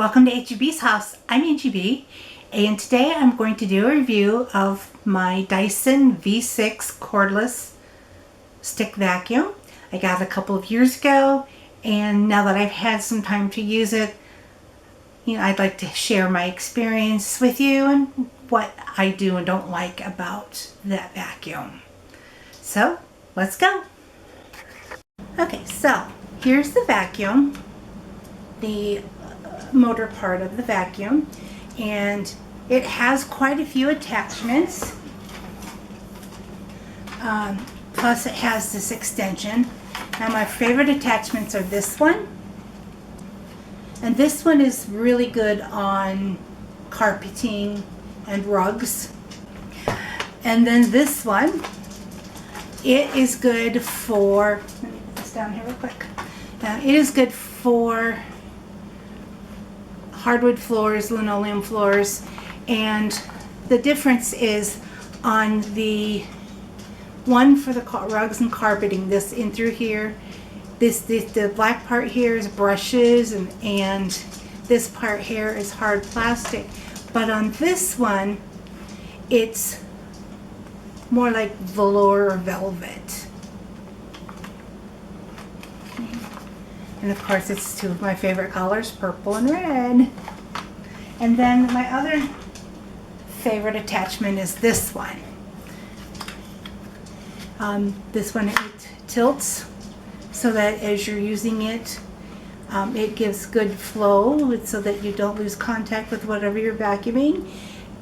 Welcome to Angie B's house. I'm Angie B, and today I'm going to do a review of my Dyson V6 Cordless Stick Vacuum. I got it a couple of years ago, and now that I've had some time to use it, I'd like to share my experience with you and what I do and don't like about that vacuum. So, let's go. Okay, so here's the vacuum, the motor part of the vacuum, and it has quite a few attachments. Plus it has this extension. Now my favorite attachments are this one, and this one is really good on carpeting and rugs. And then this one, it is good for, let me put this down here real quick. It is good for hardwood floors, linoleum floors, and the difference is on the one for the rugs and carpeting, this in through here, the black part here is brushes, and this part here is hard plastic. But on this one, it's more like velour or velvet. And of course it's two of my favorite colors, purple and red. And then my other favorite attachment is this one. This one, it tilts so that as you're using it, it gives good flow so that you don't lose contact with whatever you're vacuuming.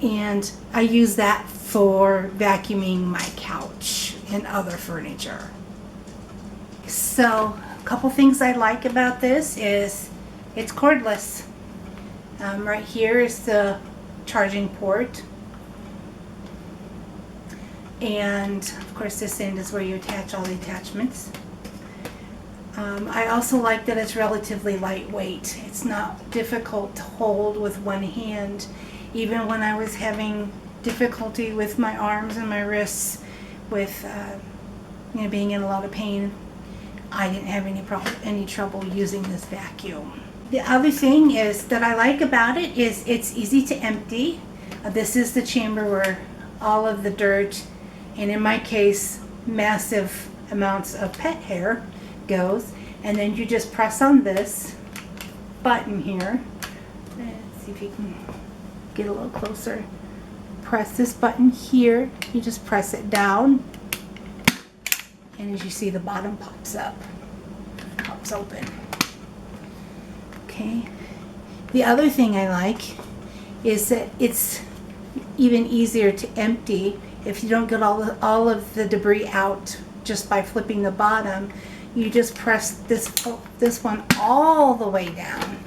And I use that for vacuuming my couch and other furniture. So a couple things I like about this is it's cordless. Right here is the charging port, and of course this end is where you attach all the attachments. I also like that it's relatively lightweight. It's not difficult to hold with one hand. Even when I was having difficulty with my arms and my wrists with being in a lot of pain, I didn't have any trouble using this vacuum. The other thing is that I like about it is it's easy to empty. This is the chamber where all of the dirt, and in my case massive amounts of pet hair, goes. And then you just press on this button here. Let's see if you can get a little closer. Press this button here. You just press it down, and as you see, the bottom pops open. Okay. The other thing I like is that it's even easier to empty if you don't get all of the debris out just by flipping the bottom. You just press this one all the way down,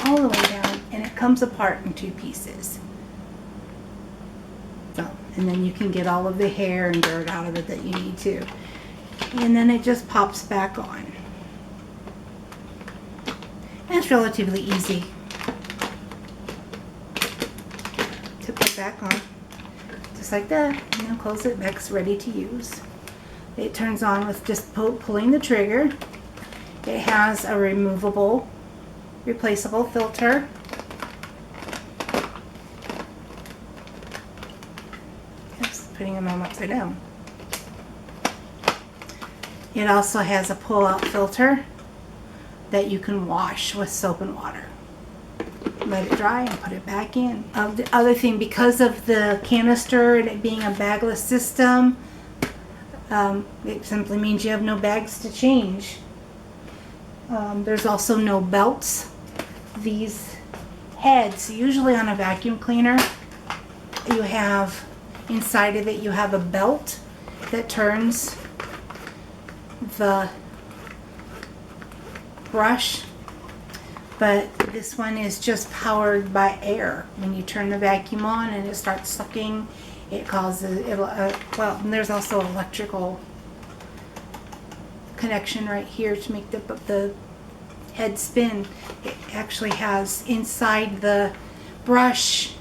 and it comes apart in two pieces. So, and then you can get all of the hair and dirt out of it that you need to. And then it just pops back on. And it's relatively easy to put back on. Just like that. And then close it back, it's ready to use. It turns on with just pulling the trigger. It has a removable, replaceable filter. Putting them on upside down. It also has a pull-out filter that you can wash with soap and water. Let it dry and put it back in. The other thing, because of the canister and it being a bagless system, it simply means you have no bags to change. There's also no belts. These heads, usually on a vacuum cleaner, you have inside of it, you have a belt that turns the brush, but this one is just powered by air. When you turn the vacuum on and it starts sucking, it causes well, and there's also electrical connection right here to make the head spin. It actually has inside the brush,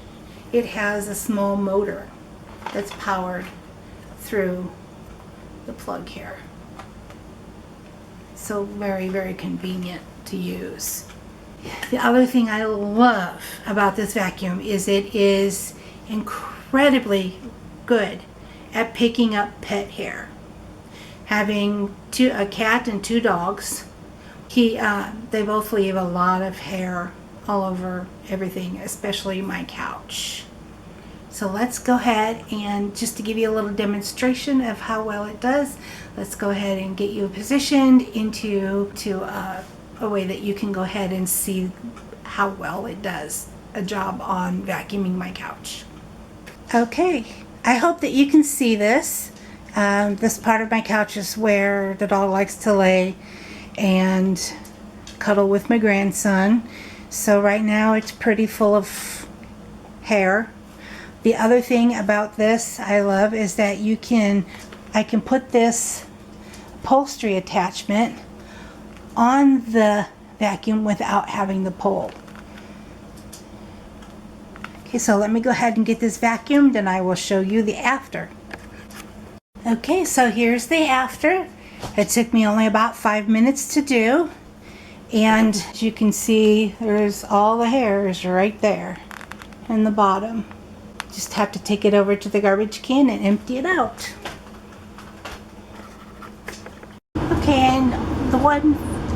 it has a small motor that's powered through the plug here. So very, very convenient to use. The other thing I love about this vacuum is it is incredibly good at picking up pet hair. Having a cat and 2 dogs, they both leave a lot of hair all over everything, especially my couch. So let's go ahead and, just to give you a little demonstration of how well it does, let's go ahead and get you positioned into a way that you can go ahead and see how well it does a job on vacuuming my couch. Okay, I hope that you can see this. This part of my couch is where the dog likes to lay and cuddle with my grandson. So right now it's pretty full of hair. The other thing about this I love is that I can put this upholstery attachment on the vacuum without having the pull. Okay, so let me go ahead and get this vacuumed and I will show you the after. Okay, so here's the after. It took me only about 5 minutes to do, and as you can see, there's all the hairs right there in the bottom. Just have to take it over to the garbage can and empty it out. Okay, and the one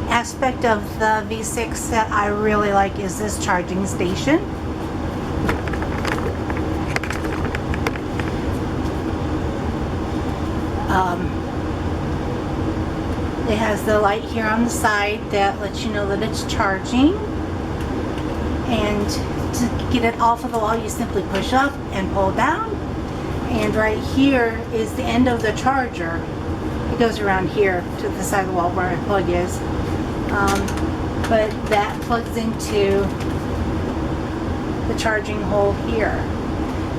aspect of the V6 that I really like is this charging station. It has the light here on the side that lets you know that it's charging, and to get it off of the wall you simply push up and pull down, and right here is the end of the charger. It goes around here to the side of the wall where my plug is, but that plugs into the charging hole here,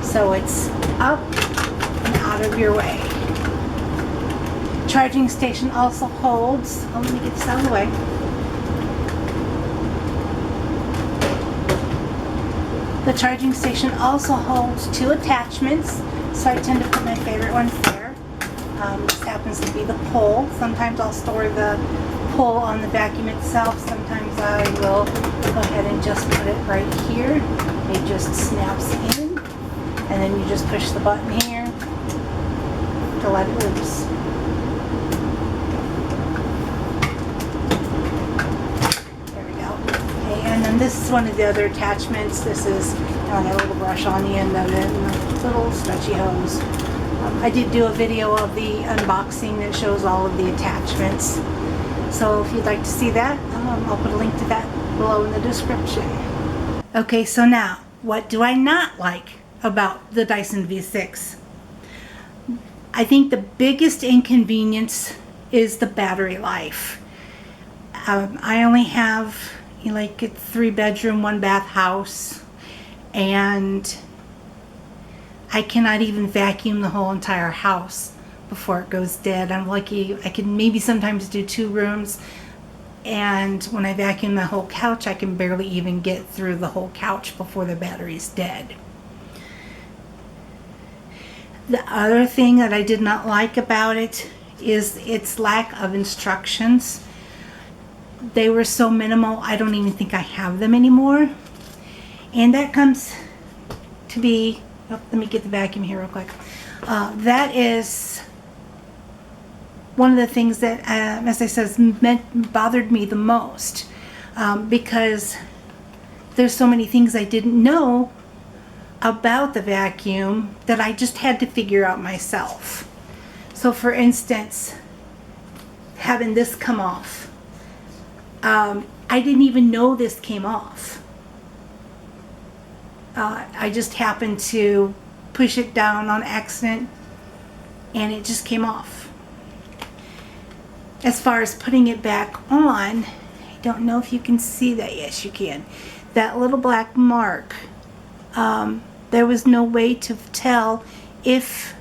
so it's up and out of your way. Charging station also holds, let me get this out of the way. The charging station also holds 2 attachments, so I tend to put my favorite ones there. This happens to be the pole. Sometimes I'll store the pole on the vacuum itself. Sometimes I will go ahead and just put it right here. It just snaps in, and then you just push the button here to let it loose. And then this is one of the other attachments. This is got a little brush on the end of it and a little stretchy hose. I did do a video of the unboxing that shows all of the attachments. So if you'd like to see that, I'll put a link to that below in the description. Okay, so now, what do I not like about the Dyson V6? I think the biggest inconvenience is the battery life. I only have like a 3-bedroom, 1-bath house, and I cannot even vacuum the whole entire house before it goes dead. I'm lucky I can maybe sometimes do 2 rooms, and when I vacuum the whole couch I can barely even get through the whole couch before the battery's dead. The other thing that I did not like about it is its lack of instructions. They were so minimal, I don't even think I have them anymore. And that comes to be, let me get the vacuum here real quick. That is one of the things that, as I said, bothered me the most, because there's so many things I didn't know about the vacuum that I just had to figure out myself. So for instance, having this come off. I didn't even know this came off. I just happened to push it down on accident and it just came off. As far as putting it back on, I don't know if you can see that. Yes, you can. That little black mark, there was no way to tell if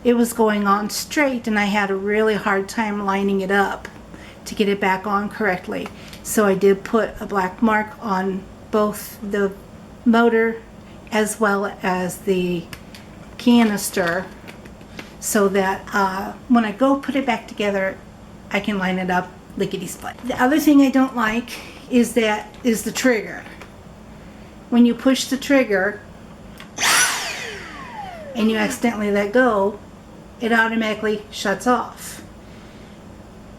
it was going on straight, and I had a really hard time lining it up to get it back on correctly. So I did put a black mark on both the motor as well as the canister, so that when I go put it back together I can line it up lickety split. The other thing I don't like is the trigger. When you push the trigger and you accidentally let go, it automatically shuts off.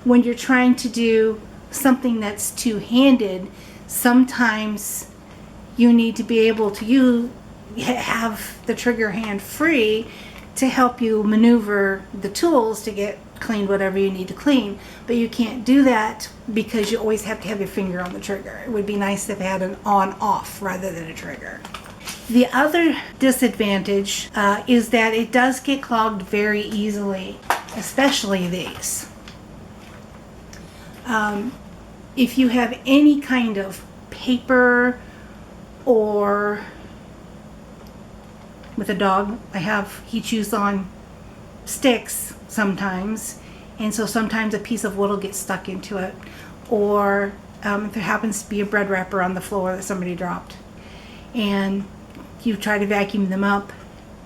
When you're trying to do something that's two-handed, sometimes you need to be able to have the trigger hand free to help you maneuver the tools to get cleaned whatever you need to clean. But you can't do that because you always have to have your finger on the trigger. It would be nice if it had an on-off rather than a trigger. The other disadvantage is that it does get clogged very easily, especially these. If you have any kind of paper, or with a dog, he chews on sticks sometimes, and so sometimes a piece of wood will get stuck into it, or if there happens to be a bread wrapper on the floor that somebody dropped and you try to vacuum them up,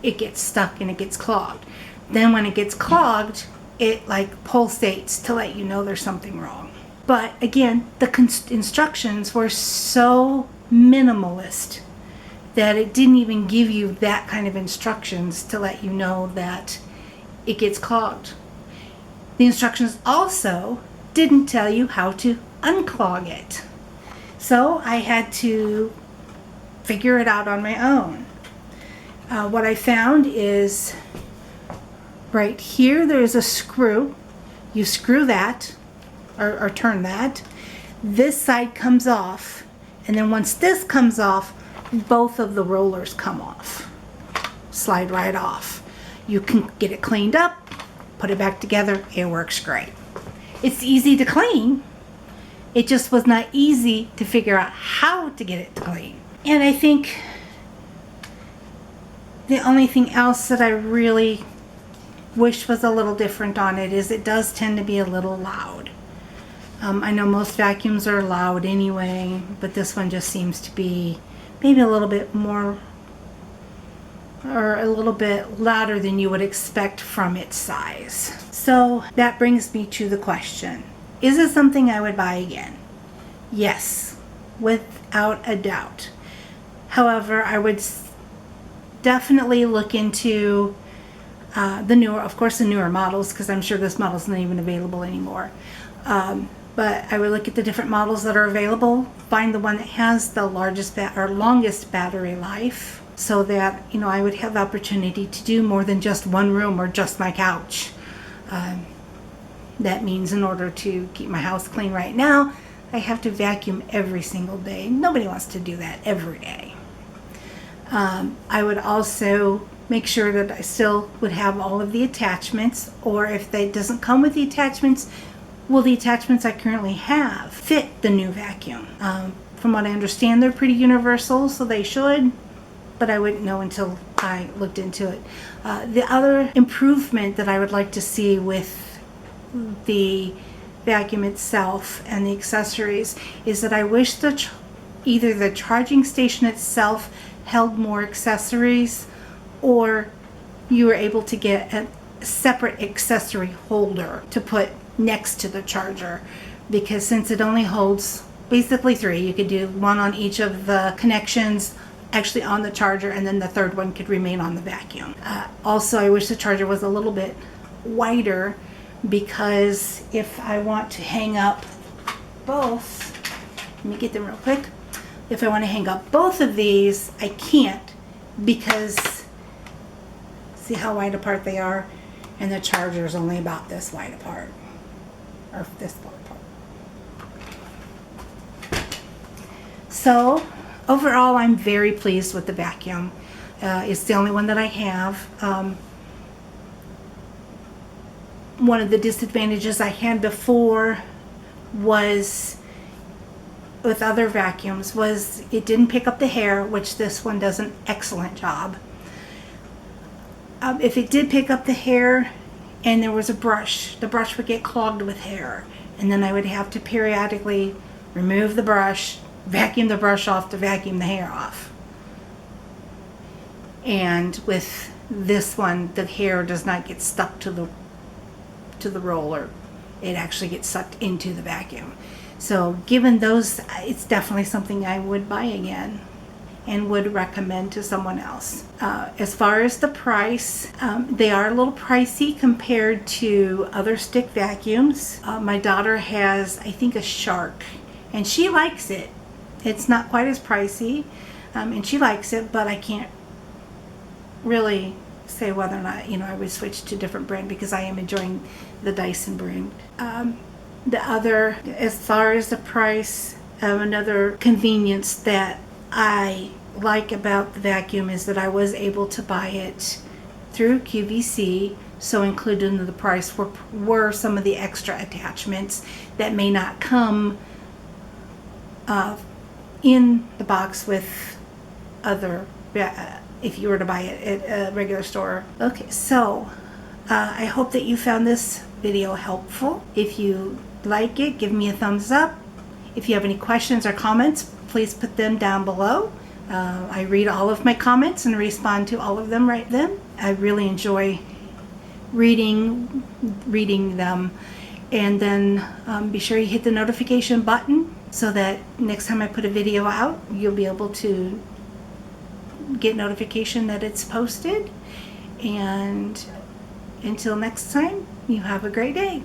it gets stuck and it gets clogged. Then when it gets clogged, it like pulsates to let you know there's something wrong. But again, the instructions were so minimalist that it didn't even give you that kind of instructions to let you know that it gets clogged. The instructions also didn't tell you how to unclog it. So I had to figure it out on my own. What I found is right here there's a screw. You screw that or turn that. This side comes off, and then once this comes off, both of the rollers come off. Slide right off. You can get it cleaned up, put it back together, it works great. It's easy to clean. It just was not easy to figure out how to get it to clean. And I think the only thing else that I really wish was a little different on it is it does tend to be a little loud. I know most vacuums are loud anyway, but this one just seems to be maybe a little bit more, or a little bit louder than you would expect from its size. So that brings me to the question, is it something I would buy again? Yes, without a doubt. However, I would definitely look into the newer models, because I'm sure this model is not even available anymore. But I would look at the different models that are available, find the one that has the longest battery life, so that I would have the opportunity to do more than just one room or just my couch. That means in order to keep my house clean right now, I have to vacuum every single day. Nobody wants to do that every day. I would also make sure that I still would have all of the attachments, or if they doesn't come with the attachments, will the attachments I currently have fit the new vacuum? From what I understand, they're pretty universal, so they should, but I wouldn't know until I looked into it. The other improvement that I would like to see with the vacuum itself and the accessories is that I wish either the charging station itself held more accessories, or you were able to get a separate accessory holder to put next to the charger, because since it only holds basically 3, you could do one on each of the connections actually on the charger, and then the third one could remain on the vacuum. Also, I wish the charger was a little bit wider, because if I want to hang up both, let me get them real quick. If I want to hang up both of these, I can't, because see how wide apart they are, and the charger is only about this wide apart, or this far apart. So overall, I'm very pleased with the vacuum. It's the only one that I have. One of the disadvantages I had before was with other vacuums was it didn't pick up the hair, which this one does an excellent job. If it did pick up the hair and there was a brush, the brush would get clogged with hair, and then I would have to periodically remove the brush, vacuum the brush off to vacuum the hair off. And with this one, the hair does not get stuck to the roller. It actually gets sucked into the vacuum. So given those, it's definitely something I would buy again and would recommend to someone else. As far as the price, they are a little pricey compared to other stick vacuums. My daughter has, I think, a Shark, and she likes it. It's not quite as pricey, and she likes it, but I can't really say whether or not, I would switch to a different brand because I am enjoying the Dyson brand. As far as the price, another convenience that I like about the vacuum is that I was able to buy it through QVC, so included in the price were some of the extra attachments that may not come in the box with other, if you were to buy it at a regular store. Okay, so I hope that you found this video helpful. If you like it, give me a thumbs up. If you have any questions or comments, please put them down below. I read all of my comments and respond to all of them right then. I really enjoy reading them. And then be sure you hit the notification button so that next time I put a video out, you'll be able to get notification that it's posted. And until next time, you have a great day.